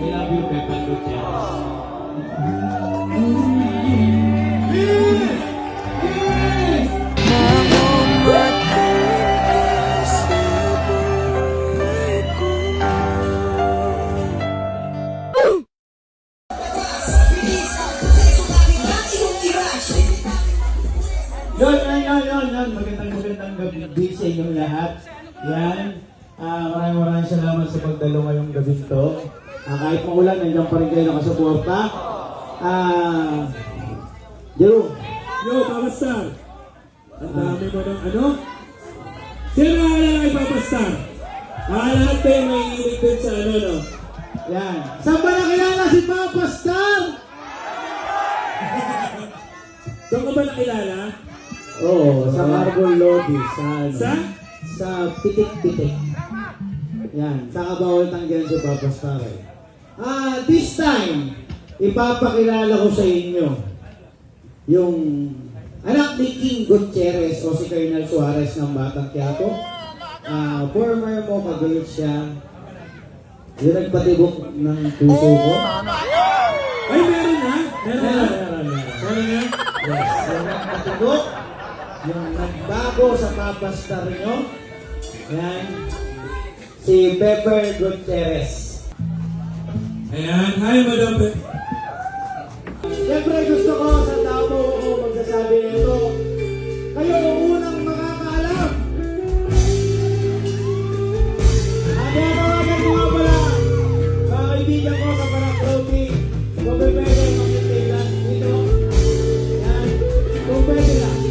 I love you, Pepper Gutierrez. Yun. Magandang gabi sa inyong lahat. Yan. Maraming salamat sa pagdalo ngayong gabi to. Kahit maulan, nandiyan pa rin kayo nakasuporta. Yo, Papastar! Ang dami mo ng ano? Sino na kay Papastar? Lahat tayo may inig din sa ano, no? Yan. Saan ba nakilala si Papa Star? Doon ka ba nakilala? Oo, sa Marble Lobby. Sa Pitik-Pitik. Yan. Sa kabawal tanggihan si Papa Star. This time, ipapakilala ko sa inyo yung anak ni King Gutierrez o si Colonel Suarez ng Batang Quiapo. Former mo, kagayot siya. Yung nagpatibok ng puso ko. Ay, meron na? Meron na? Yes, yung nagpatibok, yung nagbago sa Papa Star nyo. Yan. Si Pepper Gutierrez. Ayan, hi Madam Pe. Siyempre gusto ko sa tao mo ako magsasabi nito. Kayo ang unang makakaalam. Tawagan mo nga pala. Mga kaibigan ko sa Parak Trophy. Kung pwede magkitigan dito. Yan. Kung pwede lang.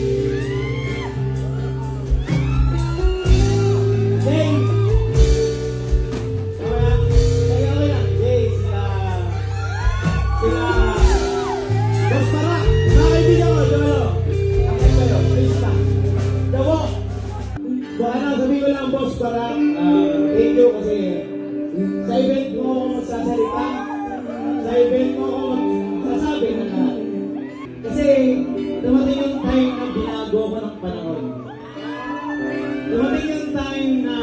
Dave. Kaya lang. Dave, sila Boss Para, mga kaibigan ko, Jolo. Akit kayo, please lang. Jabo. Sabi ko lang, Boss Para, thank you kasi sa event mo ako magsasalita. Sa event mo ako magsasabi ng lahat. Kasi dumating yung time na binago ko ng panahon. Dumating yung time na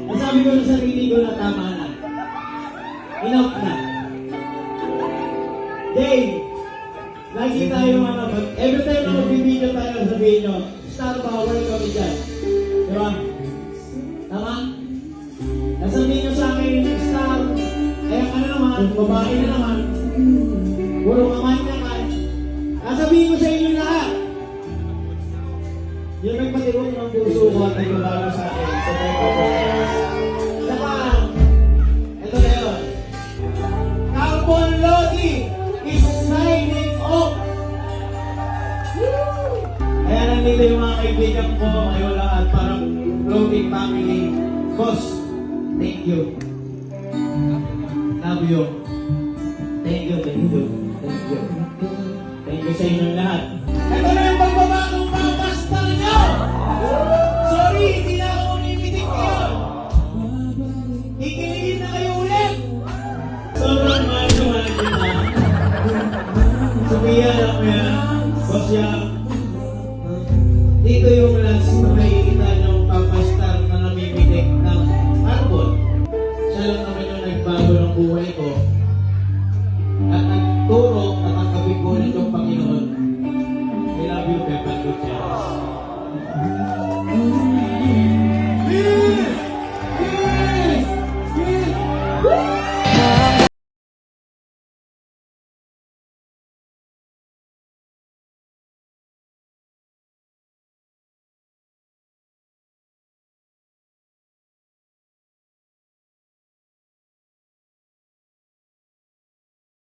nasabi ko sa sarili ko na tama na. Enough na. Dave, lagi tayo every time na magbibideo tayo sabihin nyo, Star Power kami dyan. Diba? Tama? Nasabihin nyo sa akin, Star, ano naman, babae na naman, puro kamay na kan. Nasabihin ko sa inyo lahat. Yung nagpatirong ng puso ko at nagbabago sa akin, sa Pepper. Saka, ito na yun. Carbon Lodi is signing off. Kaya nandito yung mga kaibigan ko, kayo lahat, parang floating family. Boss, thank you. Love you. Thank you. Thank you sa inyong lahat. Ito na yung pagbabagong Papa Star nyo! Sorry, hindi na ako unimitik kayo. Ikiligin na kayo ulit. Sobrang mahal kita. Sabihan ako yan. Boss yan. Dito yung last na makikita niyong Papa Star na namimitik ng carbon. Siya lang naman yung nagbago ng buhay ko. At nagturo na tanggapin ko nitong Panginoon. I love you, Pepper Gutierrez.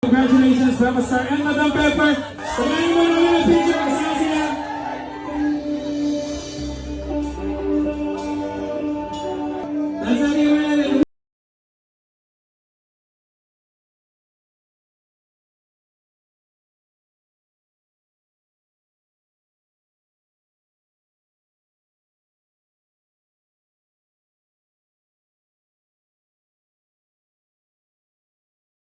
Congratulations, Papastar and Madam Pepper. Samayin mo naman ang picture